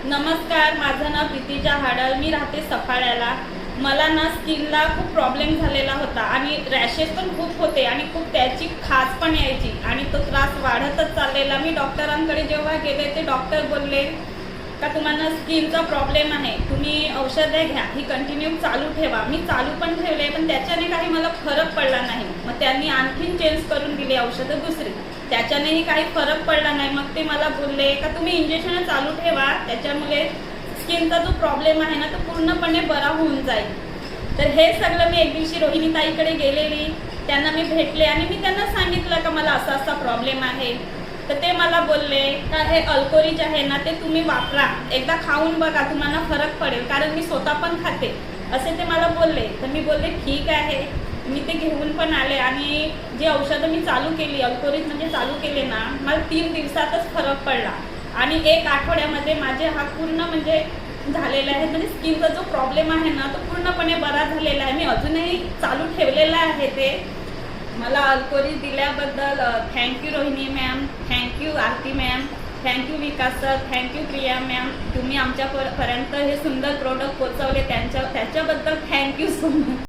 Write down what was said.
नमस्कार, माझं नाव प्रीतिजा हाडल. मी राहते सफाळ्याला. मला ना स्किनला खूप प्रॉब्लेम झालेला होता आणि रॅशेस पण खूप होते आणि खूप त्याची खाज पण यायची आणि तो त्रास वाढतच चाललेला. मी डॉक्टरांकडे जेव्हा गेले ते डॉक्टर बोलले का तुम्हाला स्किनचा प्रॉब्लेम आहे, तुम्ही औषधं घ्या, ही कंटिन्यू चालू ठेवा. मी चालू पण ठेवले पण त्याच्याने काही मला फरक पडला नाही. मग त्यांनी आणखीन चेंज करून दिली औषधं दुसरी, त्याच्यानेही काही फरक पडला नाही. मग ते मला बोलले का तुम्ही इंजेक्शन चालू ठेवा, त्याच्यामुळे स्किनचा जो प्रॉब्लेम आहे ना तो पूर्णपणे बरा होऊन जाईल. तर हे सगळं मी एक दिवशी रोहिणी ताईकडे गेलेली, त्यांना मी भेटले आणि मी त्यांना सांगितलं का मला असा असा प्रॉब्लेम आहे. तर ते मला बोलले का हे अल्कोरिज आहे ना ते तुम्ही वापरा, एकदा खाऊन बघा, तुम्हाला फरक पडेल, कारण मी स्वतः पण खाते, असे ते मला बोलले. तर मी बोलले ठीक आहे. मी ते घेऊन पण आले आणि जी औषधं मी चालू केली, अल्कोरिज म्हणजे चालू केले ना, मला 3 दिवसातच फरक पडला आणि 1 आठवड्यामध्ये माझे हात पूर्ण म्हणजे झालेला आहे. म्हणजे स्किनचा जो प्रॉब्लेम आहे ना तो पूर्णपणे बरा झालेला आहे. मी अजूनही चालू ठेवलेला आहे ते. मला अल्कोरिज दिल्याबद्दल थँक्यू रोहिणी मॅम, थँक्यू आरती मॅम, थँक्यू विकास सर, थँक्यू प्रिया मॅम. तुम्ही आमच्यापर्यंत हे सुंदर प्रोडक्ट पोचवले त्याच्याबद्दल थँक्यू सो मच.